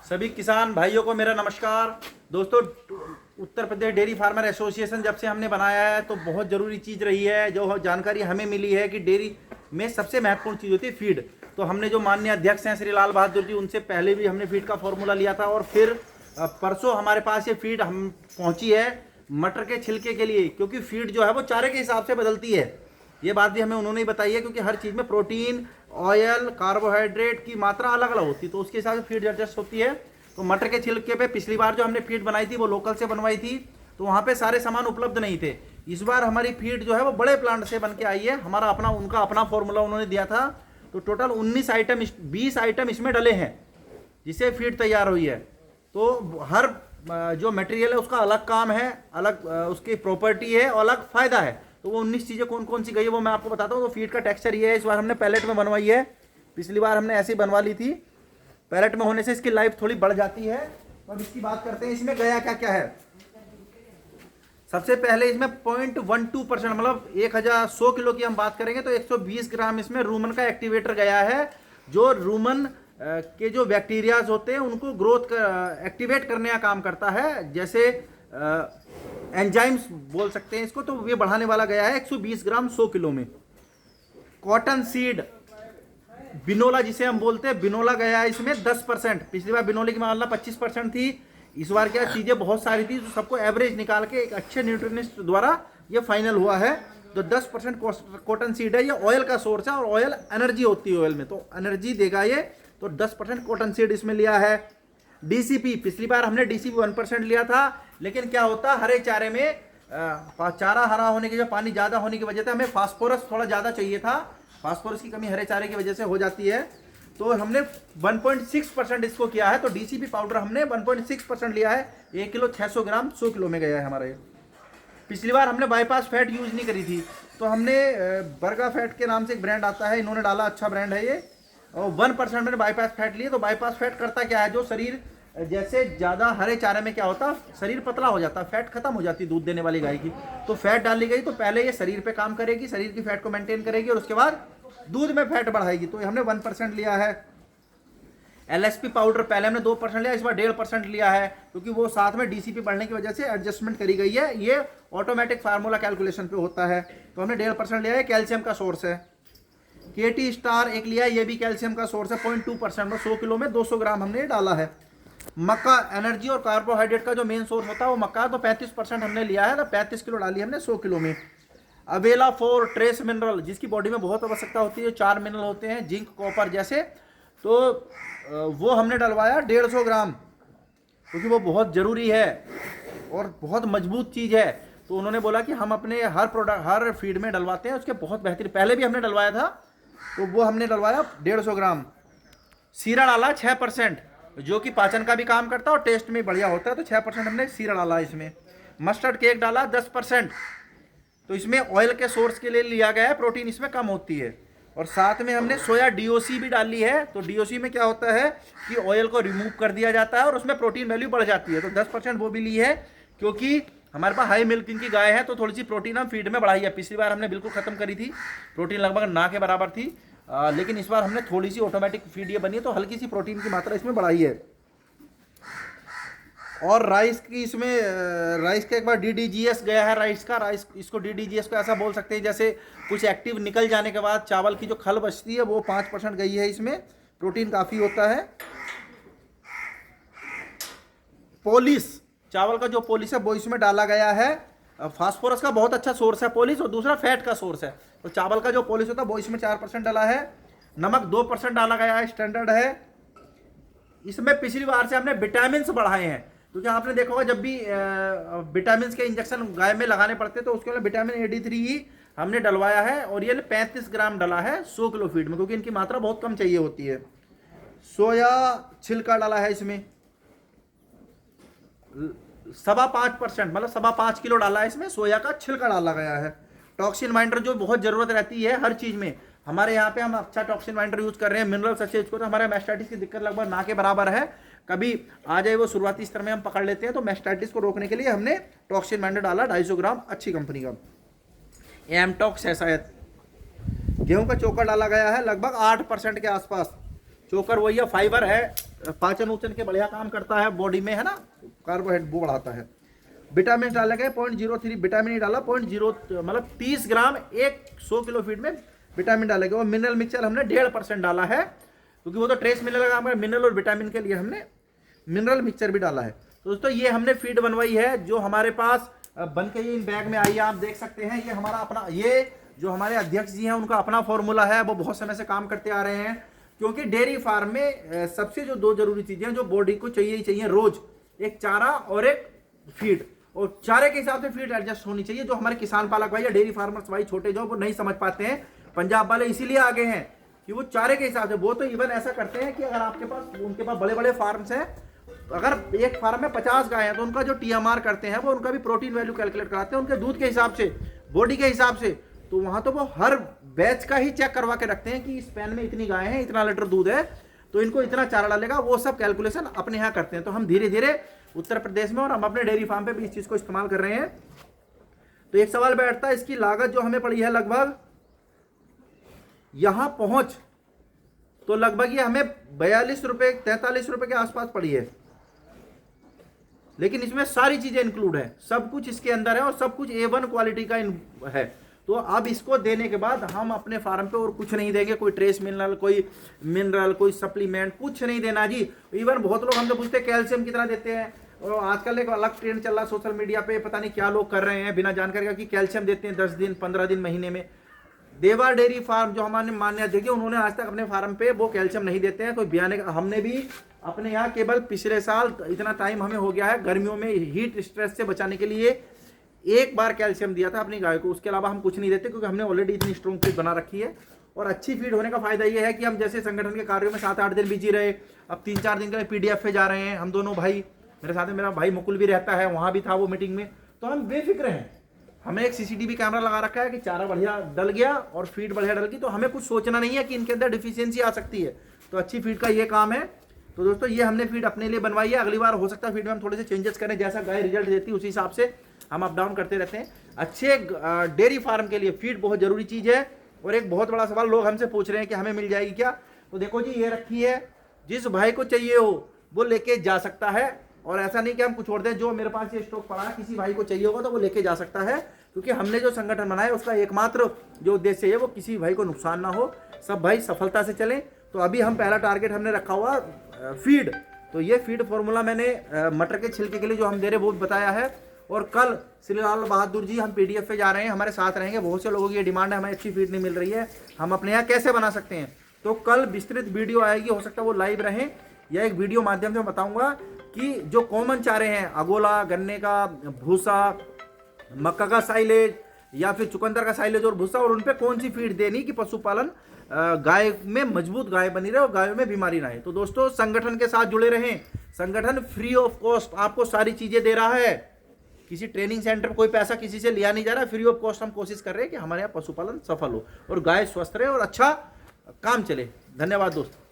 सभी किसान भाइयों को मेरा नमस्कार। दोस्तों, Uttar Pradesh dairy farmer association जब से हमने बनाया है तो बहुत ज़रूरी चीज़ रही है। जो जानकारी हमें मिली है कि डेयरी में सबसे महत्वपूर्ण चीज़ होती है फीड। तो हमने जो माननीय अध्यक्ष हैं श्री लाल बहादुर जी, उनसे पहले भी हमने फीड का फॉर्मूला लिया था और फिर परसों हमारे पास ये फीड हम पहुँची है मटर के छिलके के लिए, क्योंकि फीड जो है वो चारे के हिसाब से बदलती है। ये बात भी हमें उन्होंने ही बताई है, क्योंकि हर चीज़ में प्रोटीन, ऑयल, कार्बोहाइड्रेट की मात्रा अलग अलग होती है, तो उसके हिसाब से फीड एडजस्ट होती है। तो मटर के छिलके पे पिछली बार जो हमने फीड बनाई थी वो लोकल से बनवाई थी, तो वहाँ पे सारे सामान उपलब्ध नहीं थे। इस बार हमारी फीड जो है वो बड़े प्लांट से बन के आई है। हमारा अपना, उनका अपना फॉर्मूला उन्होंने दिया था। तो टोटल 19 आइटम, 20 आइटम इसमें डले हैं जिससे फीड तैयार हुई है। तो हर जो मटेरियल है उसका अलग काम है, अलग उसकी प्रॉपर्टी है और अलग फायदा है। तो वो 19 चीज़ें कौन कौन सी गई है वो मैं आपको बताता हूँ। तो फीड का टेक्सचर ये है, इस बार हमने पैलेट में बनवाई है। पिछली बार हमने ऐसी बनवा ली थी। पैलेट में होने से इसकी लाइफ थोड़ी बढ़ जाती है। तो अब इसकी बात करते हैं, इसमें गया क्या क्या है। सबसे पहले इसमें 0.12%, मतलब 1100 किलो की हम बात करेंगे तो 120 ग्राम इसमें रूमन का एक्टिवेटर गया है, जो रूमन के जो बैक्टीरियाज होते हैं उनको ग्रोथ एक्टिवेट करने का काम करता है, जैसे एंजाइम्स बोल सकते हैं इसको। तो ये बढ़ाने वाला गया है 120 ग्राम 100 किलो में। कॉटन सीड बिनोला जिसे हम बोलते हैं, बिनोला गया है इसमें 10%। पिछली बार बिनोले की मात्रा 25% थी। इस बार क्या चीज़ें बहुत सारी थी, तो सबको एवरेज निकाल के एक अच्छे न्यूट्रिनिस्ट द्वारा ये फाइनल हुआ है। तो 10% कॉटन सीड है। ये ऑयल का सोर्स है और ऑयल एनर्जी होती है ऑयल में, तो एनर्जी देगा ये। तो 10% कॉटन सीड इसमें लिया है। डीसीपी, पिछली बार हमने डीसीपी 1% लिया था, लेकिन क्या होता हरे चारे में चारा हरा होने की, जो पानी ज़्यादा होने की वजह से हमें फास्फोरस थोड़ा ज़्यादा चाहिए था। फास्फोरस की कमी हरे चारे की वजह से हो जाती है, तो हमने 1.6% इसको किया है। तो डीसीपी पाउडर हमने 1.6% लिया है। 1 किलो 600 ग्राम 100 किलो में गया है हमारा ये। पिछली बार हमने बाईपास फैट यूज़ नहीं करी थी, तो हमने बर्गा फैट के नाम से एक ब्रांड आता है, इन्होंने डाला, अच्छा ब्रांड है ये। और 1% मैंने बाईपास फैट लिए। तो बाईपास फैट करता क्या है, जो शरीर जैसे ज़्यादा हरे चारे में क्या होता, शरीर पतला हो जाता, फैट खत्म हो जाती दूध देने वाली गाय की। तो फैट डाली गई तो पहले ये शरीर पे काम करेगी, शरीर की फैट को मेंटेन करेगी और उसके बाद दूध में फैट बढ़ाएगी। तो हमने 1% लिया है। एलएसपी पाउडर पहले हमने 2% लिया, इस बार 1.5% लिया है, क्योंकि वो साथ में डीसीपी बढ़ने की वजह से एडजस्टमेंट करी गई है। ये ऑटोमेटिक फार्मूला कैलकुलेशन पे होता है। तो हमने 1.5% लिया है। कैल्शियम का सोर्स है। केटी स्टार एक लिया है, ये भी कैल्शियम का सोर्स है। 0.2% में 100 किलो में 200 ग्राम हमने डाला है। मक्का, एनर्जी और कार्बोहाइड्रेट का जो मेन सोर्स होता है वो मक्का, तो 35% हमने लिया है। तो 35 किलो डाली हमने 100 किलो में। अवेला फॉर ट्रेस मिनरल, जिसकी बॉडी में बहुत आवश्यकता होती है, 4 मिनरल होते हैं, जिंक, कॉपर जैसे, तो वो हमने डलवाया 150 ग्राम, क्योंकि वो बहुत ज़रूरी है और बहुत मजबूत चीज़ है। तो उन्होंने बोला कि हम अपने हर प्रोडक्ट, हर फीड में डलवाते हैं, उसके बहुत बेहतरीन। पहले भी हमने डलवाया था, तो वो हमने डलवाया 150 ग्राम। सीरा डाला 6%, जो कि पाचन का भी काम करता है और टेस्ट में बढ़िया होता है। तो 6% हमने सीरा डाला इसमें। मस्टर्ड केक डाला 10%, तो इसमें ऑयल के सोर्स के लिए लिया गया है, प्रोटीन इसमें कम होती है। और साथ में हमने सोया डीओसी भी डाली है। तो डीओसी में क्या होता है कि ऑयल को रिमूव कर दिया जाता है और उसमें प्रोटीन वैल्यू बढ़ जाती है। तो 10% वो भी ली है, क्योंकि हमारे पास हाई मिल्किंग की गाय है, तो थोड़ी सी प्रोटीन हम फीड में बढ़ाई है। पिछली बार हमने बिल्कुल खत्म करी थी, प्रोटीन लगभग ना के बराबर थी, लेकिन इस बार हमने थोड़ी सी ऑटोमेटिक फीड ये बनी है, तो हल्की सी प्रोटीन की मात्रा इसमें बढ़ाई है। और राइस की, इसमें राइस का एक बार डीडीजीएस गया है। राइस इसको डीडीजीएस को ऐसा बोल सकते हैं जैसे कुछ एक्टिव निकल जाने के बाद चावल की जो खल बचती है वो 5% गई है इसमें। प्रोटीन काफ़ी होता है। पॉलिश, चावल का जो पॉलिश है वो इसमें डाला गया है। फास्फोरस का बहुत अच्छा सोर्स है पॉलिश, और दूसरा फैट का सोर्स है। तो चावल का जो पॉलिश होता है वो इसमें 4% डाला है। नमक 2% डाला गया है, स्टैंडर्ड है। इसमें पिछली बार से हमने विटामिन बढ़ाए हैं, क्योंकि आपने देखा होगा जब भी विटामिन के इंजेक्शन गाय में लगाने पड़ते हैं तो उसके लिए विटामिन AD3 ही हमने डलवाया है। और ये 35 ग्राम डला है 100 किलो फीड में, क्योंकि इनकी मात्रा बहुत कम चाहिए होती है। सोया छिलका डाला है इसमें 5.25%, मतलब 5.25 किलो डाला है इसमें। सोया का छिलका डाला गया है। टॉक्सिन बाइंडर जो बहुत ज़रूरत रहती है हर चीज़ में, हमारे यहाँ पे हम अच्छा टॉक्सिन बाइंडर यूज़ कर रहे हैं। मिनरल्स अच्छे इसको, तो हमारे मैस्टाइटिस की दिक्कत लगभग ना के बराबर है। कभी आ जाए वो शुरुआती स्तर में हम पकड़ लेते हैं, तो मैस्टाइटिस को रोकने के लिए हमने टॉक्सिन बाइंडर डाला 250 ग्राम, अच्छी कंपनी का। एमटॉक्स है शायद। गेहूं का चोकर डाला गया है लगभग 8% के आसपास। चोकर वही है, फाइबर है, पाचन उचन के बढ़िया काम करता है बॉडी में, है ना, कार्बोहाइड्रेट वो बढ़ाता है। विटामिन डाले गए 0.03 विटामिन ही डाला, 0.0 मतलब 30 ग्राम एक 100 किलो फीड में विटामिन डाले गए। और मिनरल मिक्सचर हमने 1.5% डाला है, क्योंकि वो तो ट्रेस मिनरल का मिनरल और विटामिन के लिए हमने मिनरल मिक्सचर भी डाला है। तो दोस्तों ये हमने फीड बनवाई है जो हमारे पास बन के इन बैग में आई है, आप देख सकते हैं। ये हमारा अपना, ये जो हमारे अध्यक्ष जी हैं उनका अपना फॉर्मूला है, वो बहुत समय से काम करते आ रहे हैं। क्योंकि डेयरी फार्म में सबसे जो 2 जरूरी चीजें जो बॉडी को चाहिए ही चाहिए रोज, एक चारा और एक फीड। और चारे के हिसाब से फीड एडजस्ट होनी चाहिए। जो हमारे किसान पालक भाई या डेयरी फार्मर्स भाई छोटे जो वो नहीं समझ पाते हैं, पंजाब वाले इसीलिए आगे हैं कि वो चारे के हिसाब से, वो तो इवन ऐसा करते हैं कि अगर आपके पास, उनके पास बड़े बड़े फार्म्स हैं, अगर एक फार्म में 50 गाय हैं तो उनका जो TMR करते हैं वो उनका भी प्रोटीन वैल्यू कैलकुलेट कराते हैं उनके दूध के हिसाब से, बॉडी के हिसाब से। तो वहां तो वो हर बैच का ही चेक करवा के रखते हैं कि इस पैन में इतनी गाय हैं, इतना लीटर दूध है, तो इनको इतना चारा डालेगा, वो सब कैलकुलेशन अपने यहाँ करते हैं। तो हम धीरे धीरे उत्तर प्रदेश में और हम अपने डेयरी फार्म पे भी इस चीज को इस्तेमाल कर रहे हैं। तो एक सवाल बैठता है, इसकी लागत जो हमें पड़ी है लगभग यहां पहुंच तो लगभग ये हमें 42 रुपए 43 रुपए के आसपास पड़ी है। लेकिन इसमें सारी चीजें इंक्लूड है, सब कुछ इसके अंदर है और सब कुछ A1 क्वालिटी का है। तो अब इसको देने के बाद हम अपने फार्म पे और कुछ नहीं देंगे, कोई ट्रेस मिनरल, कोई सप्लीमेंट, कुछ नहीं देना जी। इवन बहुत लोग हमसे पूछते हैं कैल्शियम कितना देते हैं, और आजकल एक अलग ट्रेंड चल रहा है सोशल मीडिया पे, पता नहीं क्या लोग कर रहे हैं बिना जानकारी का कि कैल्शियम देते हैं 10 दिन 15 दिन महीने में। देवा डेयरी फार्म जो हमारे मान्य अध्यक्ष, उन्होंने आज तक अपने फार्म पे वो कैल्शियम नहीं देते हैं। कोई बयान, हमने भी अपने यहाँ केवल पिछले साल, इतना टाइम हमें हो गया है, गर्मियों में हीट स्ट्रेस से बचाने के लिए एक बार कैल्शियम दिया था अपनी गाय को, उसके अलावा हम कुछ नहीं देते, क्योंकि हमने ऑलरेडी इतनी स्ट्रॉन्ग फीड बना रखी है। और अच्छी फीड होने का फायदा ये है कि हम जैसे संगठन के कार्यों में 7-8 दिन बिजी रहे, अब 3-4 दिन के लिए PDF पे जा रहे हैं हम दोनों भाई, मेरे साथ में मेरा भाई मुकुल भी रहता है, वहाँ भी था वो मीटिंग में, तो हम बेफिक्र हैं। हमें एक CCTV कैमरा लगा रखा है कि चारा बढ़िया डल गया और फीड बढ़िया डल गई, तो हमें कुछ सोचना नहीं है कि इनके अंदर डिफिशियंसी आ सकती है। तो अच्छी फीड का ये काम है। तो दोस्तों ये हमने फीड अपने लिए बनवाई है, अगली बार हो सकता है फीड में हम थोड़े से चेंजेस करें, जैसा गाय रिजल्ट देती है उसी हिसाब से हम अप डाउन करते रहते हैं। अच्छे डेयरी फार्म के लिए फीड बहुत जरूरी चीज है। और एक बहुत बड़ा सवाल लोग हमसे पूछ रहे हैं कि हमें मिल जाएगी क्या, तो देखो जी ये रखी है, जिस भाई को चाहिए हो वो लेके जा सकता है। और ऐसा नहीं कि हम कुछ छोड़ दें, जो मेरे पास ये स्टॉक पड़ा है किसी भाई को चाहिए होगा तो वो लेके जा सकता है, क्योंकि हमने जो संगठन बनाया उसका एकमात्र जो उद्देश्य है वो किसी भाई को नुकसान ना हो, सब भाई सफलता से चलें। तो अभी हम पहला टारगेट हमने रखा हुआ फीड, तो ये फीड फॉर्मूला मैंने मटर के छिलके के लिए जो हम दे रहे वो बताया है। और कल श्री लाल बहादुर जी हम PDF पे जा रहे हैं, हमारे साथ रहेंगे। बहुत से लोगों की ये डिमांड है, हमें अच्छी फीड नहीं मिल रही है, हम अपने यहाँ कैसे बना सकते हैं। तो कल विस्तृत वीडियो आएगी, हो सकता है वो लाइव रहे या एक वीडियो माध्यम से बताऊंगा कि जो कॉमन चारे हैं, अगोला, गन्ने का भूसा, मक्का का साइलेज या फिर चुकंदर का साइलेज और भूसा, और उनपे कौन सी फीड देनी कि पशुपालन गाय में मजबूत गाय बनी रहे और गायों में बीमारी ना आए। तो दोस्तों संगठन के साथ जुड़े रहें, संगठन फ्री ऑफ कॉस्ट आपको सारी चीजें दे रहा है, किसी ट्रेनिंग सेंटर कोई पैसा किसी से लिया नहीं जा रहा, फ्री ऑफ कॉस्ट हम कोशिश कर रहे हैं कि हमारे यहाँ पशुपालन सफल हो और गाय स्वस्थ रहे और अच्छा काम चले। धन्यवाद दोस्तों।